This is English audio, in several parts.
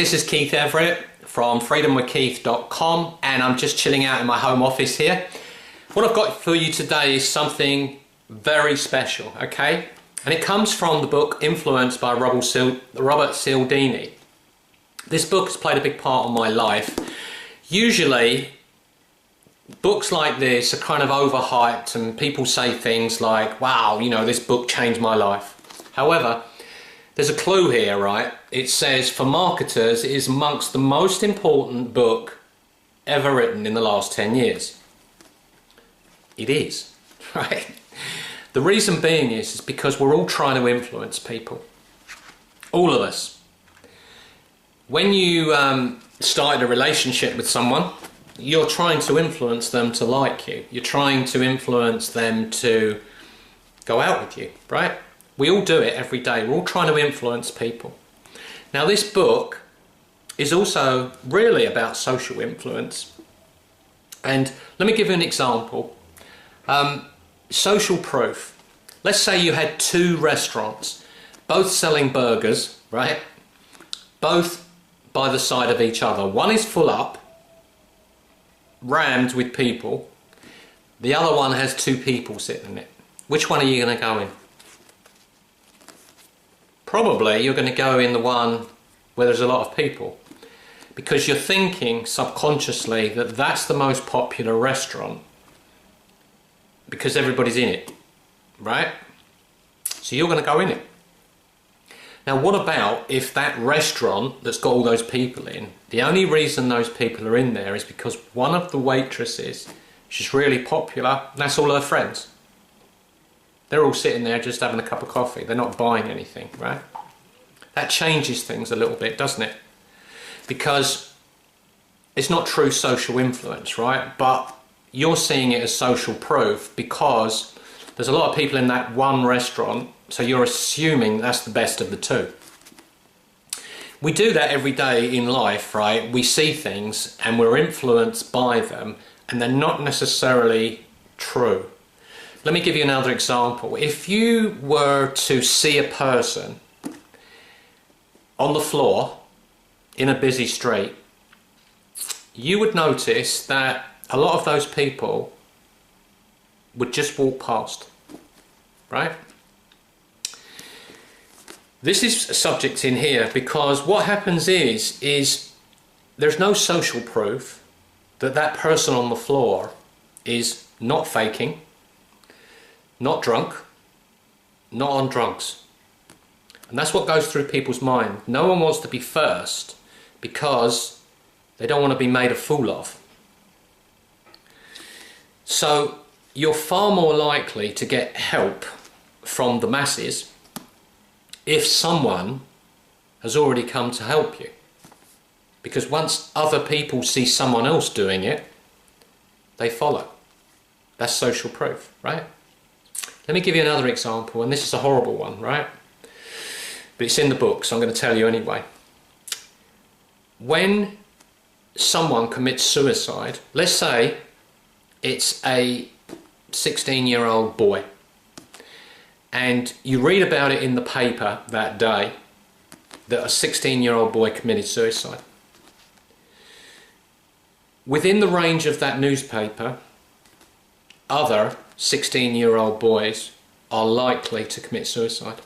This is Keith Everett from freedomwithkeith.com, and I'm just chilling out in my home office here. What I've got for you today is something very special, okay? And it comes from the book Influenced by Robert Cialdini. This book has played a big part in my life. Usually, books like this are kind of overhyped and people say things like, wow, you know, this book changed my life. However, there's a clue here, right? It says, for marketers, it is amongst the most important book ever written in the last 10 years. It is, right? The reason being is because we're all trying to influence people. All of us. When you started a relationship with someone, you're trying to influence them to like you. You're trying to influence them to go out with you, right? We all do it every day. We're all trying to influence people. Now, this book is also really about social influence. And let me give you an example. Social proof. Let's say you had two restaurants, both selling burgers, right? Both by the side of each other. One is full up, rammed with people. The other one has two people sitting in it. Which one are you going to go in? Probably you're going to go in the one where there's a lot of people, because you're thinking subconsciously that that's the most popular restaurant because everybody's in it, right? So you're going to go in it. Now, what about if that restaurant that's got all those people in, the only reason those people are in there is because one of the waitresses, she's really popular, and that's all her friends. They're all sitting there just having a cup of coffee. They're not buying anything, right? That changes things a little bit, doesn't it? Because it's not true social influence, right? But you're seeing it as social proof because there's a lot of people in that one restaurant, so you're assuming that's the best of the two. We do that every day in life, right? We see things and we're influenced by them, and they're not necessarily true. Let me give you another example. If you were to see a person on the floor in a busy street, you would notice that a lot of those people would just walk past, right? This is a subject in here because what happens is there's no social proof that that person on the floor is not faking, not drunk, not on drugs. And that's what goes through people's mind. No one wants to be first because they don't want to be made a fool of. So you're far more likely to get help from the masses if someone has already come to help you. Because once other people see someone else doing it, they follow. That's social proof, right? Let me give you another example, and this is a horrible one, right? But it's in the book, so I'm going to tell you anyway. When someone commits suicide, let's say it's a 16-year-old boy, and you read about it in the paper that day that a 16-year-old boy committed suicide. Within the range of that newspaper, other 16-year-old boys are likely to commit suicide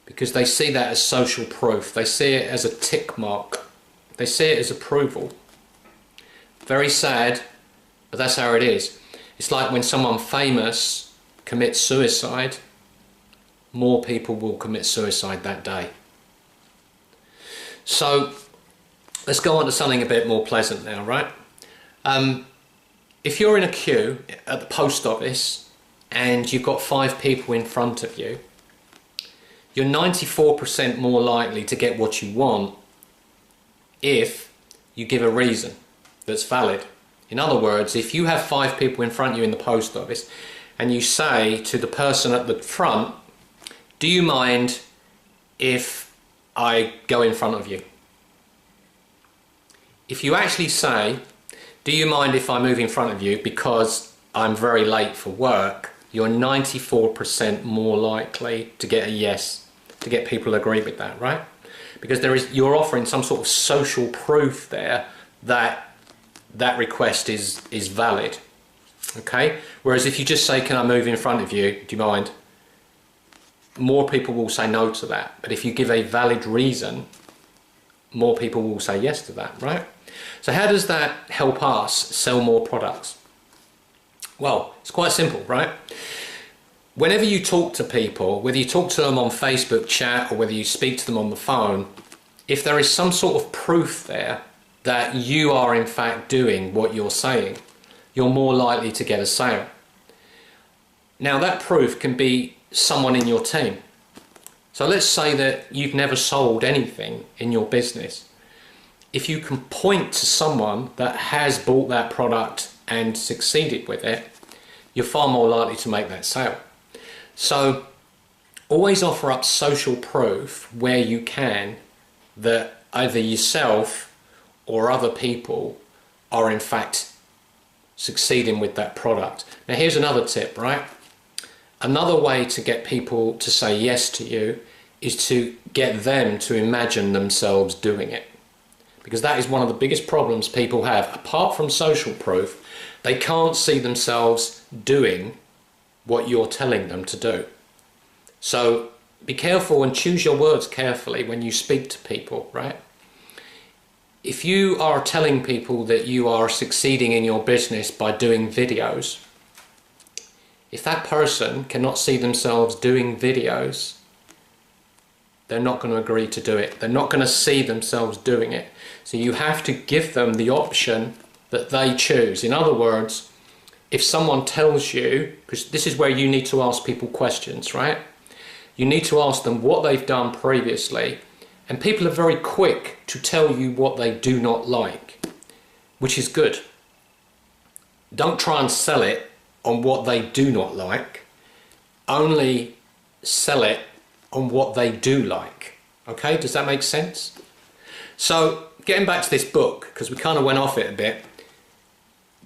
because they see that as social proof. They see it as a tick mark. They see it as approval. Very sad, but that's how it is. It's like when someone famous commits suicide, more people will commit suicide that day. So let's go on to something a bit more pleasant now, right? If you're in a queue at the post office and you've got 5 people in front of you, you're 94% more likely to get what you want if you give a reason that's valid. In other words, if you have 5 people in front of you in the post office and you say to the person at the front, do you mind if I go in front of you? If you actually say, do you mind if I move in front of you because I'm very late for work, you're 94% more likely to get a yes, to get people to agree with that, right? because you're offering some sort of social proof there that that request is valid. Okay? Whereas if you just say, can I move in front of you, do you mind? More people will say no to that. But if you give a valid reason, more people will say yes to that, right? So how does that help us sell more products? Well, it's quite simple, right? Whenever you talk to people, whether you talk to them on Facebook chat or whether you speak to them on the phone, if there is some sort of proof there that you are in fact doing what you're saying, you're more likely to get a sale. Now that proof can be someone in your team. So let's say that you've never sold anything in your business. If you can point to someone that has bought that product and succeeded with it, you're far more likely to make that sale. So always offer up social proof where you can that either yourself or other people are in fact succeeding with that product. Now here's another tip, right? Another way to get people to say yes to you is to get them to imagine themselves doing it. Because that is one of the biggest problems people have. Apart from social proof, they can't see themselves doing what you're telling them to do. So be careful and choose your words carefully when you speak to people, right? If you are telling people that you are succeeding in your business by doing videos, if that person cannot see themselves doing videos, they're not going to agree to do it. They're not going to see themselves doing it. So you have to give them the option that they choose. In other words, if someone tells you, because this is where you need to ask people questions, right? You need to ask them what they've done previously, and people are very quick to tell you what they do not like, which is good. Don't try and sell it on what they do not like. Only sell it on what they do like. Okay, does that make sense? So getting back to this book, because we kind of went off it a bit,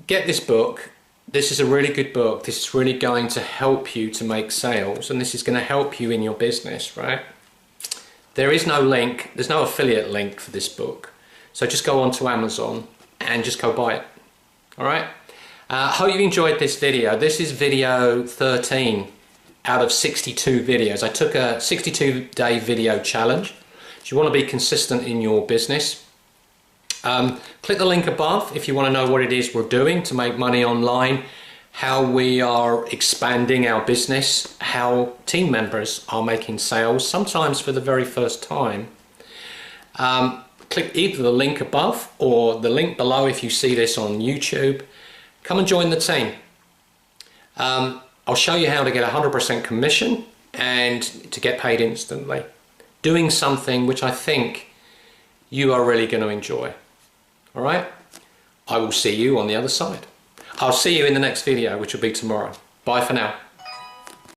get this book. This is a really good book. This is really going to help you to make sales, and this is going to help you in your business, right? There is no link, there's no affiliate link for this book. So just go on to Amazon and just go buy it. All right? Hope you enjoyed this video. This is video 13 out of 62 videos. I took a 62-day video challenge. If you want to be consistent in your business, click the link above if you want to know what it is we're doing to make money online, how we are expanding our business, how team members are making sales, sometimes for the very first time. Click either the link above or the link below if you see this on YouTube. Come and join the team. I'll show you how to get 100% commission and to get paid instantly. Doing something which I think you are really going to enjoy. All right? I will see you on the other side. I'll see you in the next video, which will be tomorrow. Bye for now.